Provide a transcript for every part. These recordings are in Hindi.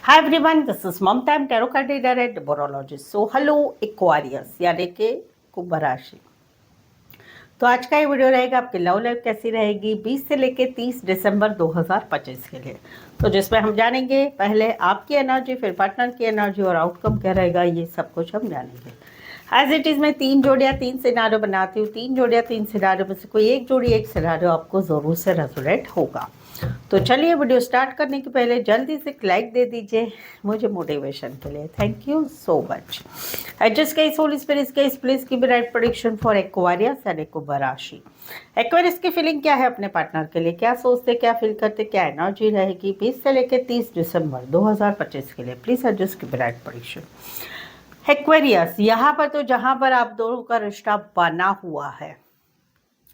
Hi everyone, this is Mamta, I am tarot card reader and numerologist. So hello Aquarius यानी कि कुंभ राशि। तो आज का ये वीडियो रहेगा आपकी लव लाइफ कैसी रहेगी 20 से लेके 30 दिसंबर 2025 के लिए। तो जिसमें हम जानेंगे पहले आपकी एनर्जी, फिर पार्टनर की एनर्जी और आउटकम क्या रहेगा, ये सब कुछ हम जानेंगे। एज इट इज़ मैं 3 जोड़ियाँ 3 सिनारियो बनाती हूँ। 3 जोड़ियाँ 3 सिनारियो में से कोई एक जोड़ी एक सिनारियो आपको ज़रूर से रेजोनेट होगा। तो चलिए वीडियो स्टार्ट करने के पहले जल्दी से लाइक दे दीजिए मुझे मोटिवेशन के लिए। Thank you so much. Adjust case whole spirit case please give me right prediction for Aquarius and कुंभ राशि। एक्वेरियस की फीलिंग क्या है अपने पार्टनर के लिए, क्या सोचते, क्या फील करते, क्या एनर्जी रहेगी 20 से लेकर 30 दिसंबर 2025 के लिए। Please adjust give me right prediction. Aquarius, यहाँ पर तो जहाँ पर आप दोनों का रिश्ता बना हुआ है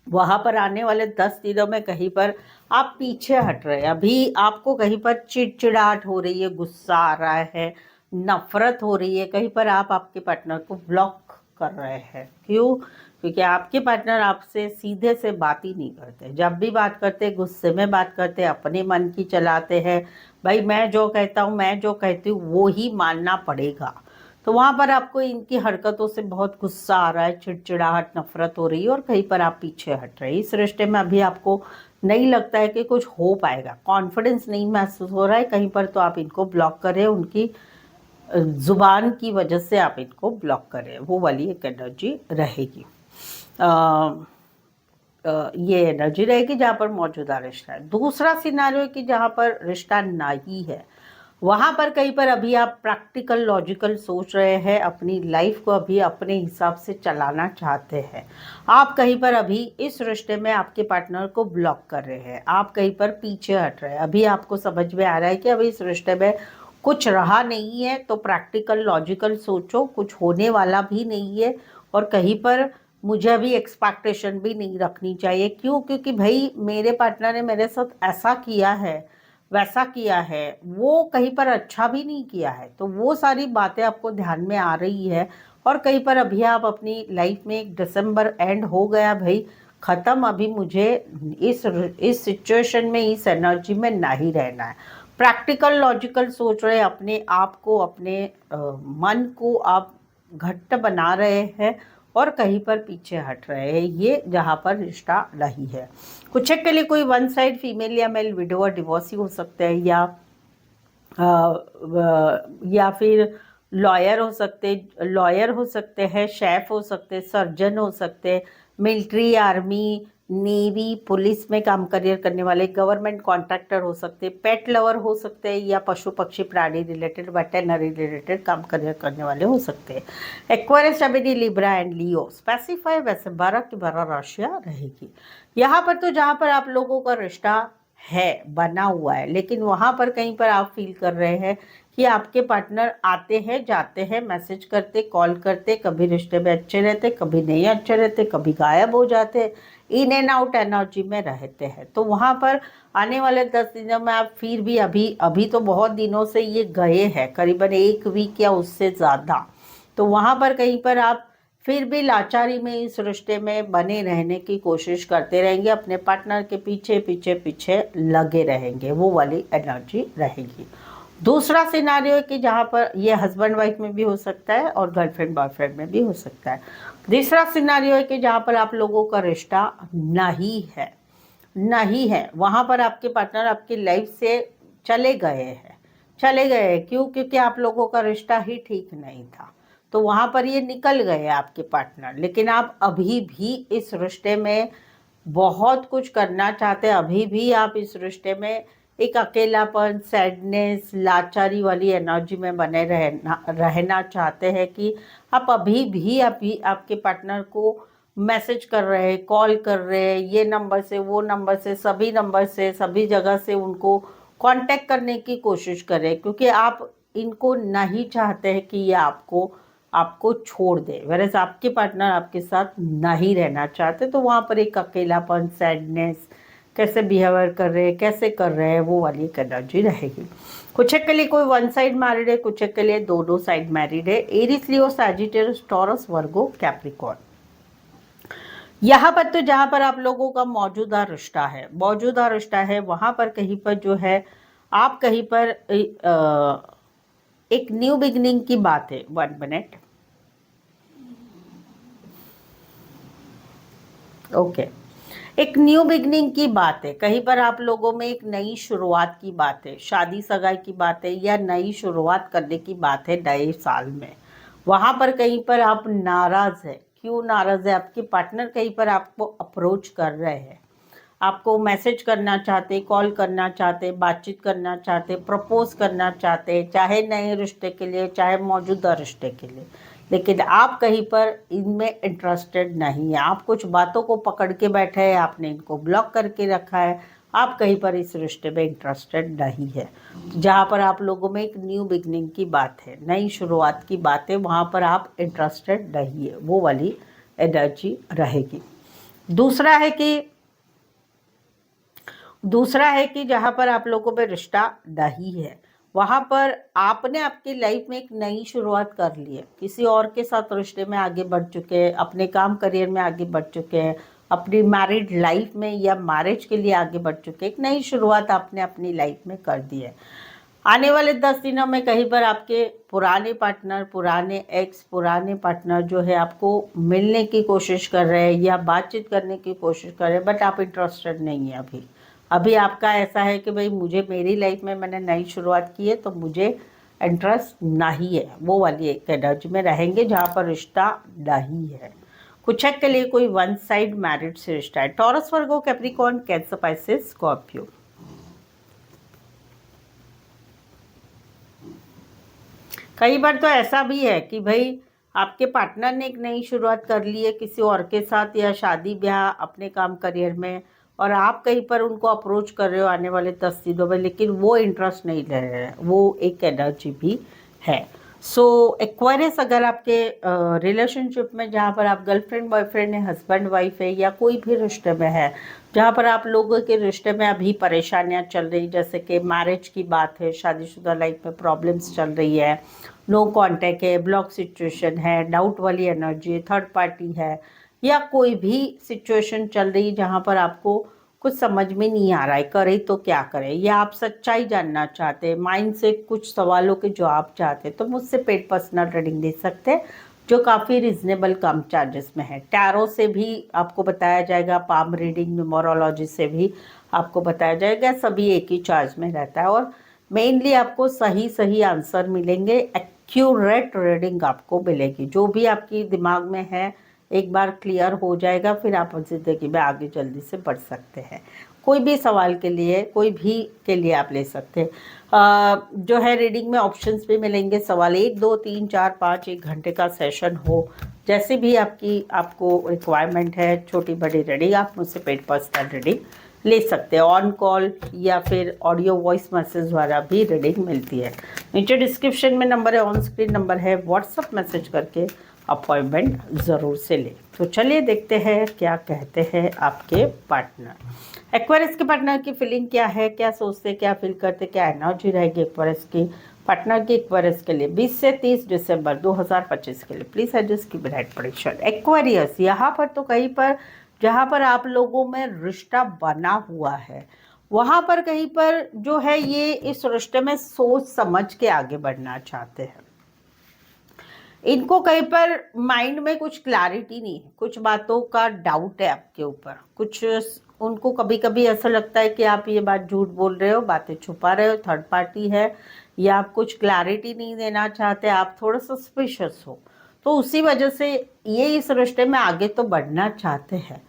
वहां पर आने वाले 10 दिनों में कहीं पर आप पीछे हट रहे हैं। अभी आपको कहीं पर चिड़चिड़ाहट हो रही है, गुस्सा आ रहा है, नफरत हो रही है, कहीं पर आप आपके पार्टनर को ब्लॉक कर रहे हैं। क्यों? क्योंकि आपके पार्टनर आपसे सीधे से बात ही नहीं करते। जब भी बात करते गुस्से में बात करते, अपने मन की चलाते हैं। भाई मैं जो कहता हूँ, मैं जो कहती हूँ वो ही मानना पड़ेगा। तो वहाँ पर आपको इनकी हरकतों से बहुत गुस्सा आ रहा है, चिड़चिड़ाहट, नफरत हो रही है और कहीं पर आप पीछे हट रहे हैं। इस रिश्ते में अभी आपको नहीं लगता है कि कुछ हो पाएगा, कॉन्फिडेंस नहीं महसूस हो रहा है। कहीं पर तो आप इनको ब्लॉक कर रहे हैं, उनकी जुबान की वजह से आप इनको ब्लॉक कर रहे हैं। वो वाली एक एनर्जी रहेगी। ये एनर्जी रहेगी जहाँ पर मौजूदा रिश्ता है। दूसरा सिनारियो कि जहाँ पर रिश्ता नहीं है, वहाँ पर कहीं पर अभी आप प्रैक्टिकल लॉजिकल सोच रहे हैं, अपनी लाइफ को अभी अपने हिसाब से चलाना चाहते हैं। आप कहीं पर अभी इस रिश्ते में आपके पार्टनर को ब्लॉक कर रहे हैं, आप कहीं पर पीछे हट रहे हैं। अभी आपको समझ में आ रहा है कि अभी इस रिश्ते में कुछ रहा नहीं है, तो प्रैक्टिकल लॉजिकल सोचो, कुछ होने वाला भी नहीं है। और कहीं पर मुझे अभी एक्सपेक्टेशन भी नहीं रखनी चाहिए। क्यों? क्योंकि भाई मेरे पार्टनर ने मेरे साथ ऐसा किया है, वैसा किया है, वो कहीं पर अच्छा भी नहीं किया है। तो वो सारी बातें आपको ध्यान में आ रही है और कहीं पर अभी आप अपनी लाइफ में एक दिसंबर एंड हो गया भाई, ख़त्म। अभी मुझे इस सिचुएशन में, इस एनर्जी में नहीं रहना है। प्रैक्टिकल लॉजिकल सोच रहे, अपने आप को, अपने मन को आप घट्ट बना रहे हैं और कहीं पर पीछे हट रहे हैं। ये जहाँ पर रिश्ता नहीं है। कुछ एक के लिए कोई वन साइड फीमेल या मेल विडो और डिवोर्सी हो सकते हैं, या फिर लॉयर हो सकते हैं, शेफ हो सकते हैं, सर्जन हो सकते हैं, मिलिट्री, आर्मी, नेवी, पुलिस में काम करियर करने वाले, गवर्नमेंट कॉन्ट्रैक्टर हो सकते हैं, पेट लवर हो सकते हैं, या पशु पक्षी प्राणी रिलेटेड, वेटरनरी रिलेटेड काम करियर करने वाले हो सकते हैं। Aquarius, Gemini, Libra and Leo specify वैसे 12 की 12 राशियाँ रहेगी। यहाँ पर तो जहाँ पर आप लोगों का रिश्ता है, बना हुआ है, लेकिन वहाँ पर कहीं पर आप फील कर रहे हैं कि आपके पार्टनर आते हैं, जाते हैं, मैसेज करते, कॉल करते, कभी रिश्ते में अच्छे रहते, कभी नहीं अच्छे रहते, कभी गायब हो जाते, इन एंड आउट एनर्जी में रहते हैं। तो वहाँ पर आने वाले 10 दिनों में आप फिर भी अभी तो बहुत दिनों से ये गए हैं, करीबन 1 वीक या उससे ज़्यादा। तो वहाँ पर कहीं पर आप फिर भी लाचारी में इस रिश्ते में बने रहने की कोशिश करते रहेंगे, अपने पार्टनर के पीछे पीछे पीछे लगे रहेंगे। वो वाली एनर्जी रहेगी। दूसरा सिनारियो है कि जहाँ पर ये हस्बैंड वाइफ में भी हो सकता है और गर्लफ्रेंड बॉयफ्रेंड में भी हो सकता है। तीसरा सिनारियो है कि जहाँ पर आप लोगों का रिश्ता नहीं है, वहाँ पर आपके पार्टनर आपकी लाइफ से चले गए। क्यों? क्योंकि आप लोगों का रिश्ता ही ठीक नहीं था। तो वहाँ पर ये निकल गए आपके पार्टनर। लेकिन आप अभी भी इस रिश्ते में बहुत कुछ करना चाहते हैं। अभी भी आप इस रिश्ते में एक अकेलापन, सैडनेस, लाचारी वाली एनर्जी में बने रहना चाहते हैं कि आप अभी आपके पार्टनर को मैसेज कर रहे हैं, कॉल कर रहे हैं, ये नंबर से, वो नंबर से, सभी नंबर से, सभी जगह से उनको कांटेक्ट करने की कोशिश करें। क्योंकि आप इनको नहीं चाहते हैं कि ये आपको छोड़ दे, वैसे आपके पार्टनर आपके साथ नहीं रहना चाहते। तो वहाँ पर एक अकेलापन, सैडनेस, कैसे बिहेवियर कर रहे हैं, कैसे कर रहे हैं, वो वाली एक एनर्जी रहेगी। कुछ एक के लिए कोई वन साइड मैरिड है, कुछ एक के लिए दोनों साइड मैरिड है। Aries, Leo, Sagittarius, taurus, Virgo, Capricorn. यहाँ पर तो जहाँ पर आप लोगों का मौजूदा रिश्ता है, वहाँ पर कहीं पर जो है आप कहीं पर एक न्यू बिगनिंग की बात है। 1 मिनट। ओके, एक न्यू बिगनिंग की बात है। कहीं पर आप लोगों में एक नई शुरुआत की बात है, शादी सगाई की बात है, या नई शुरुआत करने की बात है नए साल में। वहां पर कहीं पर आप नाराज है। क्यों नाराज है? आपके पार्टनर कहीं पर आपको अप्रोच कर रहे हैं, आपको मैसेज करना चाहते, कॉल करना चाहते, बातचीत करना चाहते, प्रपोज करना चाहते, चाहे नए रिश्ते के लिए चाहे मौजूदा रिश्ते के लिए, लेकिन आप कहीं पर इनमें इंटरेस्टेड नहीं है। आप कुछ बातों को पकड़ के बैठे हैं, आपने इनको ब्लॉक करके रखा है। आप कहीं पर इस रिश्ते में इंटरेस्टेड नहीं है। जहाँ पर आप लोगों में एक न्यू बिगनिंग की बात है, नई शुरुआत की बात है, वहाँ पर आप इंटरेस्टेड नहीं है, वो वाली एनर्जी रहेगी। दूसरा है कि जहाँ पर आप लोगों में रिश्ता नहीं है, वहाँ पर आपने आपकी लाइफ में एक नई शुरुआत कर ली है। किसी और के साथ रिश्ते में आगे बढ़ चुके हैं, अपने काम करियर में आगे बढ़ चुके हैं, अपनी मैरिड लाइफ में या मैरिज के लिए आगे बढ़ चुके हैं। एक नई शुरुआत आपने अपनी लाइफ में कर दी है। आने वाले 10 दिनों में कहीं पर आपके पुराने पार्टनर, पुराने एक्स, पुराने पार्टनर जो है आपको मिलने की कोशिश कर रहे हैं या बातचीत करने की कोशिश कर रहे हैं, बट आप इंटरेस्टेड नहीं है अभी आपका ऐसा है कि भाई मुझे मेरी लाइफ में मैंने नई शुरुआत की है तो मुझे इंटरेस्ट नहीं है। वो वाली एक एनर्जी में रहेंगे जहाँ पर रिश्ता नहीं है। कुछ के लिए कोई वन साइड मैरिड से रिश्ता है। Taurus, Virgo, Capricorn, cancer, Pisces, Scorpio. कई बार तो ऐसा भी है कि भाई आपके पार्टनर ने एक नई शुरुआत कर ली है किसी और के साथ, या शादी ब्याह, अपने काम करियर में, और आप कहीं पर उनको अप्रोच कर रहे हो आने वाले 10 दिनों में, लेकिन वो इंटरेस्ट नहीं ले रहे हैं। वो एक एनर्जी भी है। सो एक्वायरियस, अगर आपके रिलेशनशिप में जहाँ पर आप गर्लफ्रेंड बॉयफ्रेंड है, हस्बैंड वाइफ है, या कोई भी रिश्ते में है जहाँ पर आप लोगों के रिश्ते में अभी परेशानियाँ चल रही, जैसे कि मैरिज की बात है, शादीशुदा लाइफ में प्रॉब्लम्स चल रही है, नो कांटेक्ट है, ब्लॉक सिचुएशन है, डाउट वाली एनर्जी, थर्ड पार्टी है, या कोई भी सिचुएशन चल रही है जहाँ पर आपको कुछ समझ में नहीं आ रहा है करे तो क्या करें, या आप सच्चाई जानना चाहते हैं, माइंड से कुछ सवालों के जवाब चाहते हैं, तो मुझसे पेड पर्सनल रीडिंग दे सकते हैं जो काफ़ी रिजनेबल कम चार्जेस में है। टैरो से भी आपको बताया जाएगा, पाम रीडिंग, न्यूमरोलॉजी से भी आपको बताया जाएगा, सभी एक ही चार्ज में रहता है और मेनली आपको सही सही आंसर मिलेंगे, एक्यूरेट रीडिंग आपको मिलेगी। जो भी आपकी दिमाग में है एक बार क्लियर हो जाएगा, फिर आप ज़िंदगी में आगे जल्दी से बढ़ सकते हैं। कोई भी सवाल के लिए, कोई भी के लिए आप ले सकते हैं। जो है रीडिंग में ऑप्शंस भी मिलेंगे, सवाल 1, 2, 3, 4, 5, 1 घंटे का सेशन हो, जैसे भी आपको रिक्वायरमेंट है, छोटी बड़ी रीडिंग आप मुझसे पेड पर्सनल रीडिंग ले सकते हैं। ऑन कॉल या फिर ऑडियो वॉइस मैसेज द्वारा भी रीडिंग मिलती है। नीचे डिस्क्रिप्शन में नंबर है, ऑन स्क्रीन नंबर है, व्हाट्सअप मैसेज करके अपॉइंटमेंट ज़रूर से ले। तो चलिए देखते हैं क्या कहते हैं आपके पार्टनर। एक्वेरियस के पार्टनर की फीलिंग क्या है, क्या सोचते, क्या फील करते, क्या एनर्जी रहेगी एक्वेरियस की पार्टनर की एक्वेरियस के लिए 20 से 30 दिसंबर 2025 के लिए। प्लीज़ एडजस्ट की ब्राइट प्रेडिक्शन। एक्वेरियस, यहाँ पर तो कहीं पर जहाँ पर आप लोगों में रिश्ता बना हुआ है वहाँ पर कहीं पर जो है ये इस रिश्ते में सोच समझ के आगे बढ़ना चाहते हैं। इनको कहीं पर माइंड में कुछ क्लैरिटी नहीं है, कुछ बातों का डाउट है आपके ऊपर, कुछ उनको कभी कभी ऐसा लगता है कि आप ये बात झूठ बोल रहे हो, बातें छुपा रहे हो, थर्ड पार्टी है, या आप कुछ क्लैरिटी नहीं देना चाहते, आप थोड़ा सस्पिशियस हो, तो उसी वजह से ये इस रिश्ते में आगे तो बढ़ना चाहते हैं,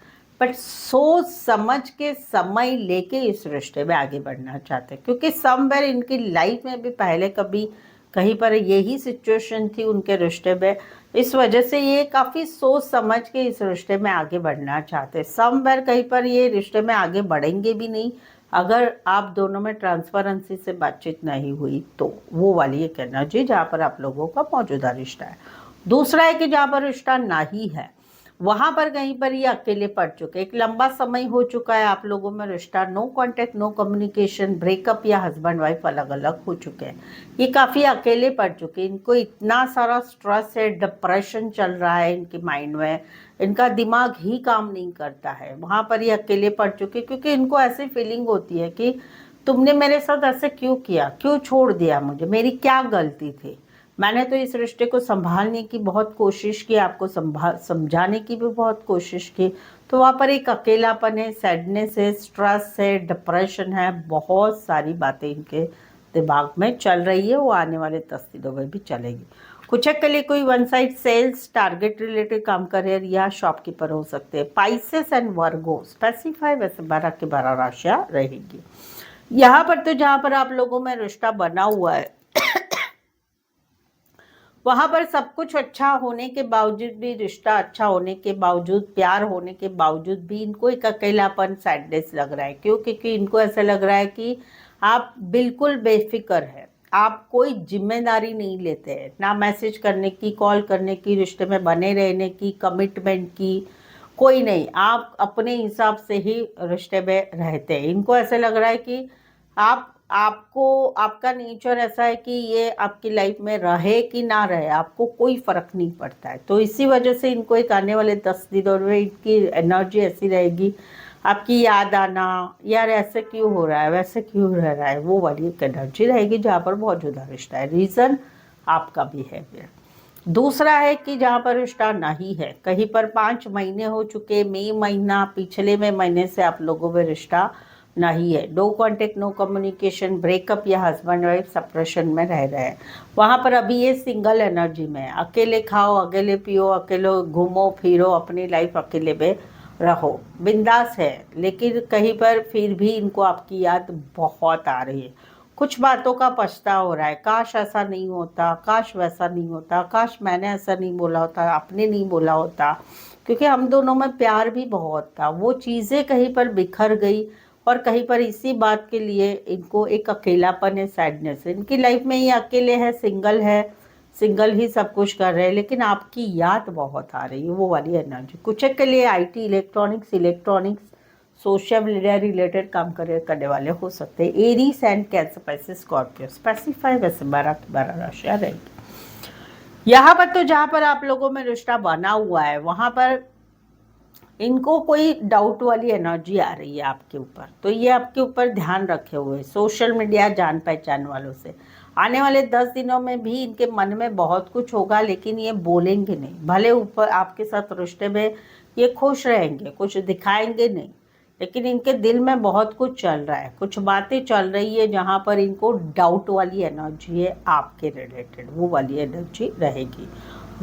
बट सोच समझ के समय लेके इस रिश्ते में आगे बढ़ना चाहते हैं, क्योंकि समवेयर इनकी लाइफ में भी पहले कभी कहीं पर यही सिचुएशन थी उनके रिश्ते में, इस वजह से ये काफ़ी सोच समझ के इस रिश्ते में आगे बढ़ना चाहते हैं। समवेयर कहीं पर ये रिश्ते में आगे बढ़ेंगे भी नहीं अगर आप दोनों में ट्रांसपेरेंसी से बातचीत नहीं हुई, तो वो वाली एक एनर्जी जहाँ पर आप लोगों का मौजूदा रिश्ता है। दूसरा है कि जहाँ पर रिश्ता नहीं है वहाँ पर कहीं पर ये अकेले पड़ चुके, एक लंबा समय हो चुका है आप लोगों में रिश्ता, no contact, no communication, breakup या हस्बैंड वाइफ अलग अलग हो चुके हैं, ये काफ़ी अकेले पड़ चुके, इनको इतना सारा स्ट्रेस है, डिप्रेशन चल रहा है इनके माइंड में, इनका दिमाग ही काम नहीं करता है, वहाँ पर ये अकेले पड़ चुके, क्योंकि इनको ऐसी फीलिंग होती है कि तुमने मेरे साथ ऐसे क्यों किया, क्यों छोड़ दिया मुझे, मेरी क्या गलती थी। मैंने तो इस रिश्ते को संभालने की बहुत कोशिश की, आपको समझाने की भी बहुत कोशिश की। तो वहाँ पर एक अकेलापन है, सैडनेस है, स्ट्रेस है, डिप्रेशन है, बहुत सारी बातें इनके दिमाग में चल रही है। वो आने वाले 10 दिनों में भी चलेगी। कुछ के लिए कोई one side sales, target related काम करियर या शॉपकीपर हो सकते हैं। पाइसेस एंड वर्गो स्पेसिफाई, वैसे 12 की 12 राशियाँ रहेगी यहाँ पर। तो जहाँ पर आप लोगों में रिश्ता बना हुआ है वहां पर सब कुछ अच्छा होने के बावजूद भी, रिश्ता अच्छा होने के बावजूद, प्यार होने के बावजूद भी इनको एक अकेलापन, सैडनेस लग रहा है। क्यों? क्योंकि इनको ऐसा लग रहा है कि आप बिल्कुल बेफिक्र है, आप कोई जिम्मेदारी नहीं लेते हैं, ना मैसेज करने की, कॉल करने की, रिश्ते में बने रहने की, कमिटमेंट की, कोई नहीं। आप अपने हिसाब से ही रिश्ते में रहते हैं। इनको ऐसा लग रहा है कि आपको, आपका नेचर ऐसा है कि ये आपकी लाइफ में रहे कि ना रहे आपको कोई फर्क नहीं पड़ता है। तो इसी वजह से इनको एक आने वाले 10 दिनों में इनकी एनर्जी ऐसी रहेगी, आपकी याद आना, यार ऐसे क्यों हो रहा है, वैसे क्यों रह रहा है, वो वाली एक एनर्जी रहेगी जहाँ पर बहुत जुदा रिश्ता है। रीज़न आपका बिहेवियर। दूसरा है कि जहाँ पर रिश्ता नहीं है, कहीं पर 5 महीने हो चुके, मई महीना पिछले में महीने से आप लोगों में रिश्ता नहीं है, no contact, no communication, breakup या हस्बैंड वाइफ सेपरेशन में रह रहे हैं। वहाँ पर अभी ये सिंगल एनर्जी में है, अकेले खाओ, अकेले पियो, अकेले घूमो फिरो, अपनी लाइफ अकेले में रहो, बिंदास है। लेकिन कहीं पर फिर भी इनको आपकी याद बहुत आ रही है। कुछ बातों का पछतावा हो रहा है, काश ऐसा नहीं होता, काश वैसा नहीं होता, काश मैंने ऐसा नहीं बोला होता, आपने नहीं बोला होता, क्योंकि हम दोनों में प्यार भी बहुत था। वो चीज़ें कहीं पर बिखर गई और कहीं पर इसी बात के लिए इनको एक अकेलापन है, सैडनेस है। इनकी लाइफ में ये अकेले है, सिंगल ही सब कुछ कर रहे हैं, लेकिन आपकी याद बहुत आ रही है, वो वाली एनर्जी। कुछ के लिए IT, electronics, social media related काम करने वाले हो सकते हैं। एरीज एंड कैंसर, पैसे स्कॉर्पियो स्पेसिफाई, वैसे 12 की 12 राशियाँ रहेगी यहाँ पर। तो जहाँ पर आप लोगों में रिश्ता बना हुआ है वहाँ पर इनको कोई डाउट वाली एनर्जी आ रही है आपके ऊपर, तो ये आपके ऊपर ध्यान रखे हुए। सोशल मीडिया, जान पहचान वालों से आने वाले 10 दिनों में भी इनके मन में बहुत कुछ होगा, लेकिन ये बोलेंगे नहीं। भले ऊपर आपके साथ रिश्ते में ये खुश रहेंगे, कुछ दिखाएंगे नहीं, लेकिन इनके दिल में बहुत कुछ चल रहा है, कुछ बातें चल रही है जहाँ पर इनको डाउट वाली एनर्जी है आपके रिलेटेड, वो वाली एनर्जी रहेगी।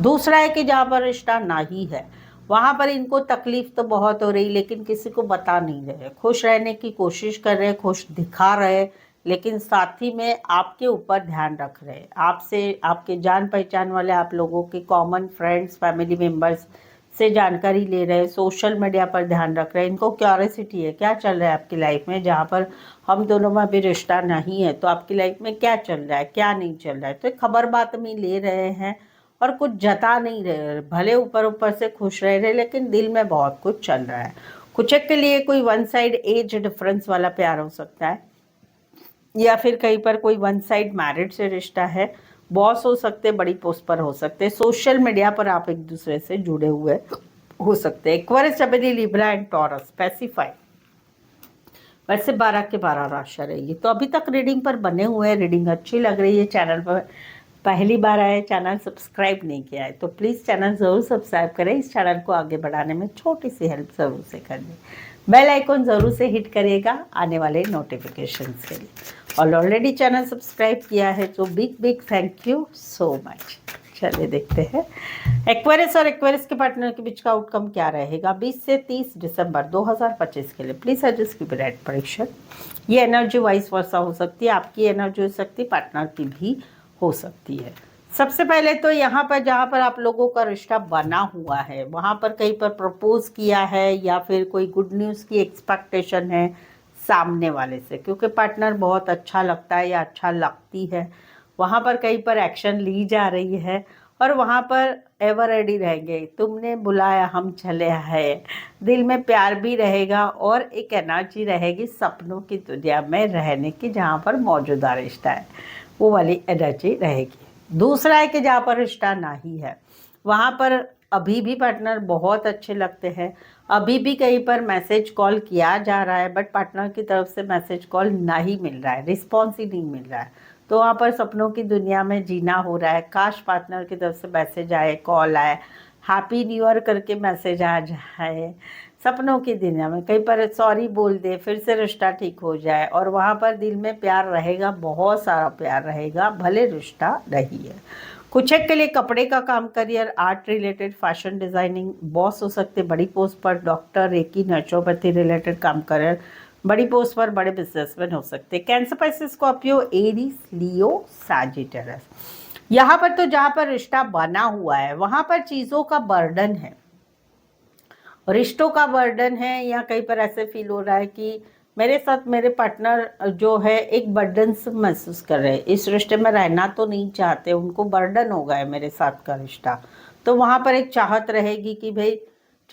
दूसरा है कि जहाँ पर रिश्ता नहीं है वहाँ पर इनको तकलीफ तो बहुत हो रही, लेकिन किसी को बता नहीं रहे, खुश रहने की कोशिश कर रहे, खुश दिखा रहे, लेकिन साथ ही में आपके ऊपर ध्यान रख रहे, आपसे, आपके जान पहचान वाले, आप लोगों के कॉमन फ्रेंड्स, फैमिली मेम्बर्स से जानकारी ले रहे हैं, सोशल मीडिया पर ध्यान रख रहे हैं। इनको क्यूरियोसिटी है क्या चल रहा है आपकी लाइफ में, जहाँ पर हम दोनों में अभी रिश्ता नहीं है तो आपकी लाइफ में क्या चल रहा है, क्या नहीं चल रहा है। तो खबर बात में ले रहे हैं और कुछ जता नहीं रहे, भले ऊपर ऊपर से खुश रह रहे, लेकिन दिल में बहुत कुछ चल रहा है। कुछ के लिए कोई वन साइड एज डिफरेंस वाला प्यार हो सकता है, या फिर कहीं पर कोई वन साइड मैरिड से रिश्ता है। बॉस हो सकते, बड़ी पोस्ट पर हो सकते, सोशल मीडिया पर आप एक दूसरे से जुड़े हुए हो सकते हैं। Aquarius, Gemini, Libra and taurus specify, वैसे 12 के 12 राशियाँ रहेगी। तो अभी तक रीडिंग पर बने हुए हैं, रीडिंग अच्छी लग रही है, चैनल पर पहली बार आए, चैनल सब्सक्राइब नहीं किया है तो प्लीज़ चैनल ज़रूर सब्सक्राइब करें। इस चैनल को आगे बढ़ाने में छोटी सी हेल्प ज़रूर से करनी, बेल आइकॉन ज़रूर से हिट करिएगा आने वाले नोटिफिकेशंस के लिए। और ऑलरेडी चैनल सब्सक्राइब किया है तो big thank you so much. चलिए देखते हैं एक्वेरियस और एक्वेरियस के पार्टनर के बीच का आउटकम क्या रहेगा 20 से 30 दिसंबर 2025 के लिए। प्लीज़ एडजस्ट की राइट प्रेडिक्शन। ये एनर्जी वाइस वर्सा हो सकती है, आपकी एनर्जी हो सकती है, पार्टनर की भी हो सकती है। सबसे पहले तो यहाँ पर जहाँ पर आप लोगों का रिश्ता बना हुआ है वहाँ पर कहीं पर प्रपोज किया है या फिर कोई गुड न्यूज़ की एक्सपेक्टेशन है सामने वाले से, क्योंकि पार्टनर बहुत अच्छा लगता है या अच्छा लगती है, वहाँ पर कहीं पर एक्शन ली जा रही है और वहाँ पर एवर रेडी रहेंगे, तुमने बुलाया हम चले आए, दिल में प्यार भी रहेगा और एक एनर्जी रहेगी सपनों की दुनिया में रहने की, जहाँ पर मौजूदा रिश्ता है वो वाली एनर्जी रहेगी। दूसरा है कि जहाँ पर रिश्ता नहीं है वहाँ पर अभी भी पार्टनर बहुत अच्छे लगते हैं, अभी भी कहीं पर मैसेज कॉल किया जा रहा है बट पार्टनर की तरफ से मैसेज कॉल नहीं मिल रहा है, रिस्पॉन्स ही नहीं मिल रहा है। तो वहाँ पर सपनों की दुनिया में जीना हो रहा है। काश पार्टनर की तरफ से मैसेज आए, कॉल आए, हैप्पी न्यू ईयर करके मैसेज आ जाए, सपनों की दुनिया में कहीं पर सॉरी बोल दे, फिर से रिश्ता ठीक हो जाए और वहाँ पर दिल में प्यार रहेगा, बहुत सारा प्यार रहेगा, भले रिश्ता नहीं है। कुछ एक के लिए कपड़े का काम, career, art related, fashion designing, boss हो सकते, बड़ी पोस्ट पर, डॉक्टर, रेकी, नेचुरोपैथी रिलेटेड काम, करियर, बड़ी पोस्ट पर, बड़े बिजनेसमैन हो सकते। Cancer, Pisces, Scorpio, Aries, Leo, Sagittarius. यहाँ पर तो जहाँ पर रिश्ता बना हुआ है वहाँ पर चीज़ों का बर्डन है, रिश्तों का बर्डन है, या कहीं पर ऐसे फील हो रहा है कि मेरे साथ मेरे पार्टनर जो है एक बर्डन से महसूस कर रहे हैं, इस रिश्ते में रहना तो नहीं चाहते, उनको बर्डन हो गया है मेरे साथ का रिश्ता। तो वहाँ पर एक चाहत रहेगी कि भाई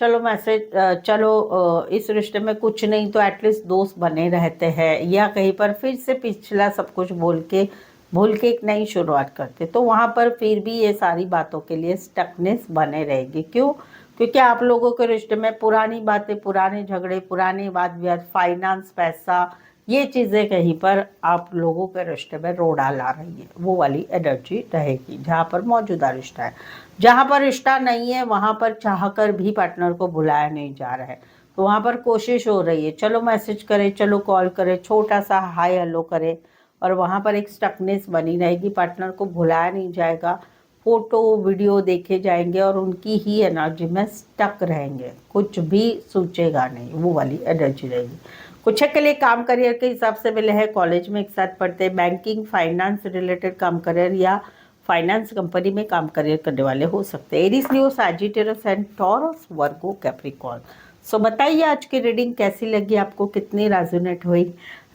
चलो मैसेज, चलो इस रिश्ते में कुछ नहीं तो एटलीस्ट दोस्त बने रहते हैं, या कहीं पर फिर से पिछला सब कुछ भूल के एक नई शुरुआत करते। तो वहाँ पर फिर भी ये सारी बातों के लिए स्टकनेस बने रहेगी। क्यों? क्योंकि आप लोगों के रिश्ते में पुरानी बातें, पुराने झगड़े, पुराने वाद विवाद, फाइनेंस, पैसा, ये चीज़ें कहीं पर आप लोगों के रिश्ते में रोड़ा ला रही है, वो वाली एनर्जी रहेगी जहाँ पर मौजूदा रिश्ता है। जहाँ पर रिश्ता नहीं है वहाँ पर चाहकर भी पार्टनर को बुलाया नहीं जा रहा है, तो वहाँ पर कोशिश हो रही है, चलो मैसेज करें, चलो कॉल करें, छोटा सा हाय हेलो करें, और वहाँ पर एक स्टकनेस बनी रहेगी, पार्टनर को भुलाया नहीं जाएगा, फोटो वीडियो देखे जाएंगे और उनकी ही एनर्जी में स्टक रहेंगे, कुछ भी सोचेगा नहीं, वो वाली एनर्जी रहेगी। कुछ के लिए काम, करियर के हिसाब से मिले हैं, कॉलेज में एक साथ पढ़ते हैं, बैंकिंग, फाइनेंस रिलेटेड काम, करियर, या फाइनेंस कंपनी में काम करियर करने वाले हो सकते हैं। Aries, Leo, Sagittarius and Taurus, Virgo, Capricorn. So बताइए आज की रीडिंग कैसी लगी आपको, कितनी रेजोनेट हुई,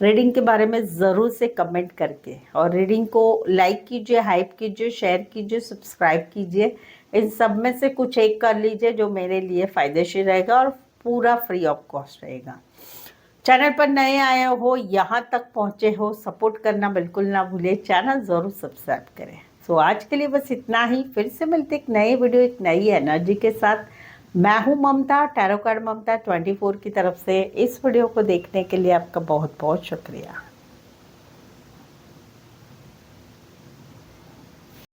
रीडिंग के बारे में ज़रूर से कमेंट करके, और रीडिंग को लाइक कीजिए, हाइप कीजिए, शेयर कीजिए, सब्सक्राइब कीजिए, इन सब में से कुछ एक कर लीजिए जो मेरे लिए फ़ायदेशीर रहेगा और पूरा फ्री ऑफ कॉस्ट रहेगा। चैनल पर नए आए हो, यहाँ तक पहुँचे हो, सपोर्ट करना बिल्कुल ना भूलिए, चैनल ज़रूर सब्सक्राइब करें। सो आज के लिए बस इतना ही, फिर से मिलते एक नई वीडियो, एक नई एनर्जी के साथ। मैं हूँ ममता, टैरो कार्ड ममता 24 की तरफ से। इस वीडियो को देखने के लिए आपका बहुत बहुत शुक्रिया।